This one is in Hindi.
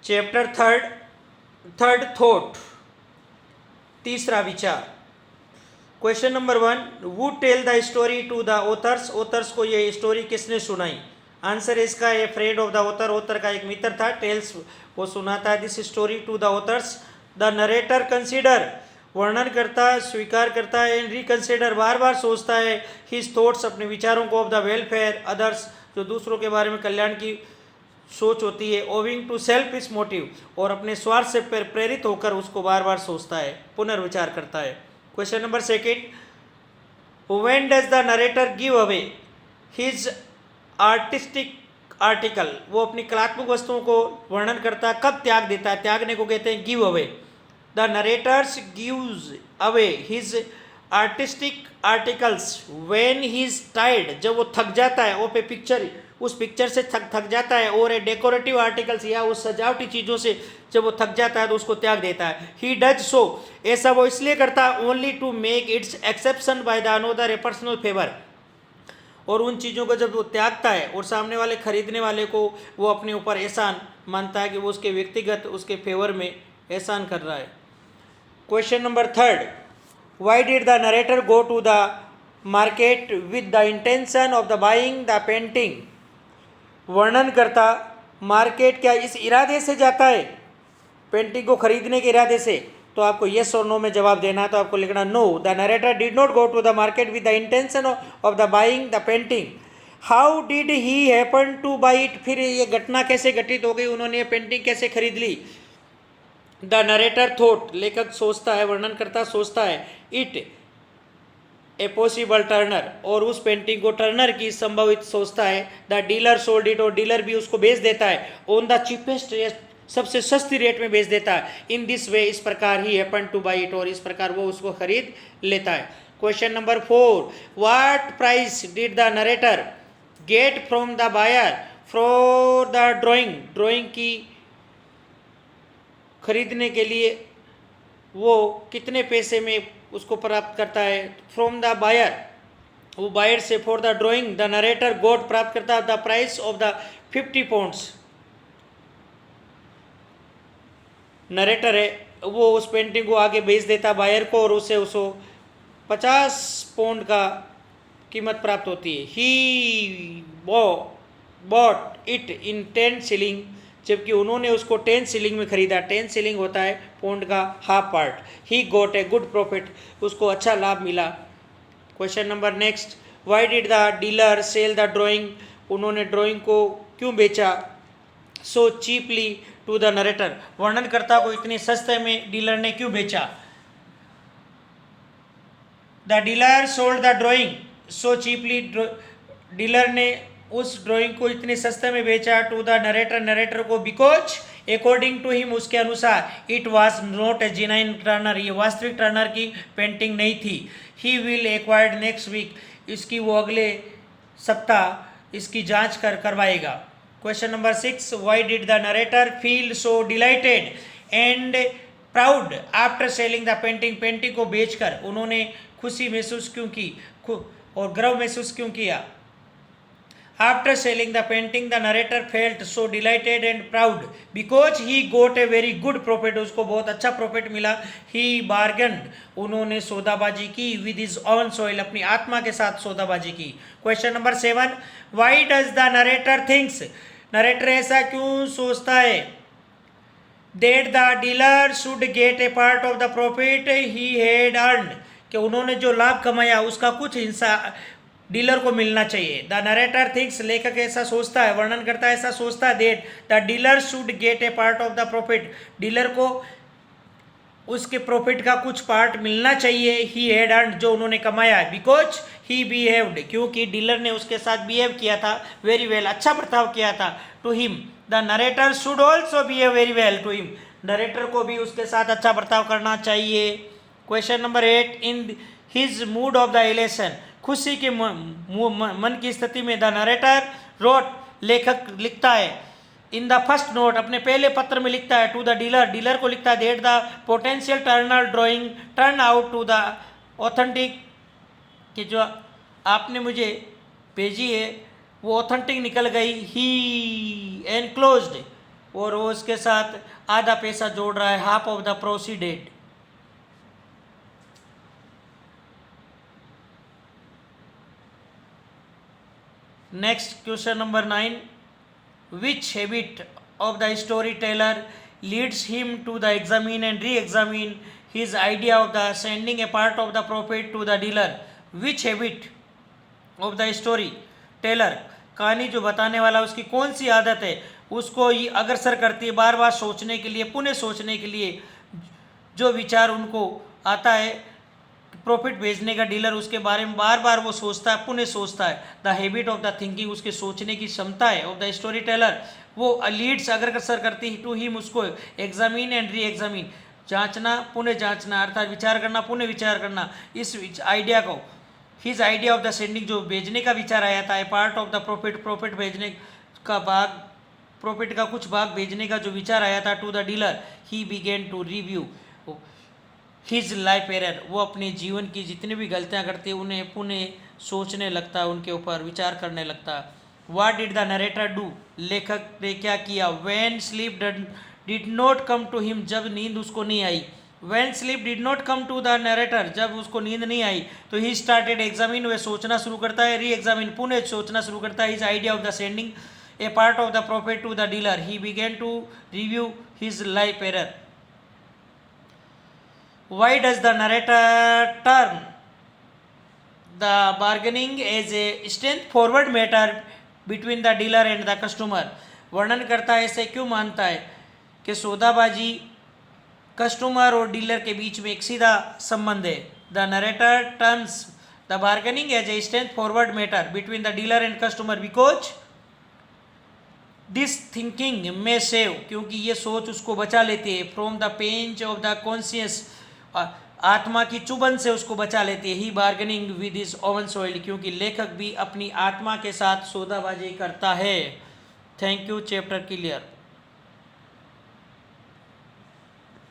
चैप्टर थर्ड थॉट, तीसरा विचार। Question number 1, who tell the story to the authors, authors को ये स्टोरी किसने सुनाई? आंसर इसका a friend of the author, author का एक मित्र था, टेल्स वो सुनाता है this story to the authors. The narrator consider, वर्णन करता है, स्वीकार करता है, एंड रिकंसिडर बार बार सोचता है, हिज थॉट्स अपने विचारों को, ऑफ द वेलफेयर अदर्स जो दूसरों के बारे में कल्याण की सोच होती है, ओविंग टू सेल्फ इस मोटिव और अपने स्वार्थ से प्रेरित होकर उसको बार बार सोचता है, पुनर्विचार करता है। Question number 2, when does the narrator give away his artistic article, वो अपनी कलात्मक वस्तुओं को वर्णन करता है, कब त्याग देता है? त्यागने को कहते हैं give away. The narrator's gives away his artistic articles when he is tired, जब वो थक जाता है, वो पे पिक्चर, उस पिक्चर से थक जाता है, और ए डेकोरेटिव आर्टिकल्स या उस सजावटी चीज़ों से जब वो थक जाता है तो उसको त्याग देता है। ही डज सो, ऐसा वो इसलिए करता है, only to make its exception by the another a personal favour, और उन चीज़ों को जब वो त्यागता है और सामने वाले खरीदने वाले को वो अपने ऊपर एहसान मानता है कि वो उसके व्यक्तिगत उसके फेवर में एहसान कर रहा है। Question number 3, why did the narrator go to the market with the intention of the buying the painting, वर्णन करता मार्केट क्या इस इरादे से जाता है, पेंटिंग को खरीदने के इरादे से? तो आपको येस और नो में जवाब देना है, तो आपको लिखना no, the narrator did not go to the market with the intention of the buying the painting. How did he happen to buy it, फिर ये घटना कैसे घटित हो गई, उन्होंने ये पेंटिंग कैसे खरीद ली? द नरेटर थॉट, लेखक सोचता है, वर्णन करता सोचता है, इट ए पॉसिबल टर्नर, और उस पेंटिंग को टर्नर की संभवित सोचता है। द डीलर सोल्ड इट, और डीलर भी उसको बेच देता है, ऑन द चीपेस्ट रेट, सबसे सस्ती रेट में बेच देता है। इन दिस वे, इस प्रकार he happen to buy it, और इस प्रकार वो उसको खरीद लेता है। Question number 4, what price did the narrator get from the buyer for the drawing, drawing की खरीदने के लिए वो कितने पैसे में उसको प्राप्त करता है? फ्रॉम द बायर, वो बायर से, for the drawing the narrator got, प्राप्त करता है the price of the 50 pounds. Narrator है वो उस पेंटिंग को आगे बेच देता बायर को, और उसे उसको 50 पाउंड का कीमत प्राप्त होती है। He bought it in 10 shilling, जबकि उन्होंने उसको 10 शिलिंग में खरीदा। 10 शिलिंग होता है पाउंड का half part. He got a good profit, उसको अच्छा लाभ मिला। Question number next, why did the dealer sell the drawing, उन्होंने ड्राइंग को क्यों बेचा? So cheaply to the narrator, वर्णनकर्ता को इतने सस्ते में डीलर ने क्यों बेचा? The dealer sold the drawing so cheaply, dealer ने उस ड्राइंग को इतने सस्ते में बेचा टू द नरेटर, नरेटर को, बिकॉज अकॉर्डिंग टू हिम, उसके अनुसार, it was not a genuine Turner, ये वास्तविक टर्नर की पेंटिंग नहीं थी। He will acquired next week, इसकी वो अगले सप्ताह इसकी जांच करवाएगा। Question number 6, why did the narrator feel so delighted and proud after selling the painting, painting को बेचकर उन्होंने खुशी महसूस क्यों की और गर्व महसूस क्यों किया? After selling the painting, the narrator felt so delighted and proud because he got a very good profit. उसको बहुत अच्छा प्रॉफिट मिला। He bargained, उन्होंने सौदाबाजी की, with his own soul, अपनी आत्मा के साथ सौदाबाजी की। Question number 7, why does the narrator thinks, narrator ऐसा क्यों सोचता है? That the dealer should get a part of the profit he had earned, कि उन्होंने जो लाभ कमाया उसका कुछ हिस्सा डीलर को मिलना चाहिए। द नरेटर थिंक्स, लेखक ऐसा सोचता है, वर्णन करता है ऐसा सोचता है, that the dealer should get A part of the profit, dealer को उसके प्रॉफिट का कुछ पार्ट मिलना चाहिए। ही हैड अर्न्ड, जो उन्होंने कमाया है। बिकॉज ही बिहेव्ड, क्योंकि डीलर ने उसके साथ बिहेव किया था, वेरी वेल, अच्छा बर्ताव किया था। To him, the narrator should also behave very well to him, नरेटर को भी उसके साथ अच्छा बर्ताव करना चाहिए। Question number 8, in his mood of the elation, खुशी के मन की स्थिति में, द नरेटर रोट, लेखक लिखता है, इन द फर्स्ट नोट, अपने पहले पत्र में लिखता है, टू द डीलर, डीलर को लिखता है, that the potential Turner drawing turn out to the authentic, कि जो आपने मुझे भेजी है वो ऑथेंटिक निकल गई। ही एनक्लोज्ड, और वो उसके साथ आधा पैसा जोड़ रहा है, half of the proceeded. Next question number 9, which habit of the storyteller leads him to the examine and re-examine his idea of the sending a part of the profit to the dealer? Which habit of the storyteller, कहानी जो बताने वाला उसकी कौन सी आदत है उसको ये अग्रसर करती है बार बार सोचने के लिए, पुनः सोचने के लिए, जो विचार उनको आता है प्रॉफिट भेजने का डीलर उसके बारे में बार बार वो सोचता है, पुनः सोचता है। The habit of the thinking, उसके सोचने की क्षमता है, ऑफ द स्टोरी टेलर, वो लीड्स अग्रसर करती है टू हिम, उसको एग्जामिन एंड री एग्जामिन, जांचना पुनः जांचना, अर्थात विचार करना पुनः विचार करना इस आइडिया को। His idea of the sending, जो भेजने का विचार आया था, part of the profit, profit भेजने का भाग, प्रॉफिट का कुछ भाग भेजने का जो विचार आया था to the dealer, he began to review his life error, वो अपने जीवन की जितनी भी गलतियां करते उन्हें पुनः सोचने लगता, उनके ऊपर विचार करने लगता। What did the narrator do, लेखक ने क्या किया? When sleep did not come to him, जब नींद उसको नहीं आई। When sleep did not come to the narrator, जब उसको नींद नहीं आई तो ही स्टार्टेड एग्जामिन, वह सोचना शुरू करता है, री एग्जामिन पुनः सोचना शुरू करता है, his idea of the sending a part of the profit to the dealer, he began to review his life error. Why does the narrator term the bargaining as a straightforward matter between the dealer and the customer? वर्णन करता है, ऐसे क्यों मानता है कि सौदाबाजी कस्टमर और डीलर के बीच में एक सीधा संबंध है। The narrator terms the bargaining as a straightforward matter between the dealer and customer because this thinking में सेव, क्योंकि ये सोच उसको बचा लेती है, from the pinch of the conscience, आत्मा की चुभन से उसको बचा लेती है। He bargaining with his own soul, क्योंकि लेखक भी अपनी आत्मा के साथ सौदाबाजी करता है। Thank you, chapter clear.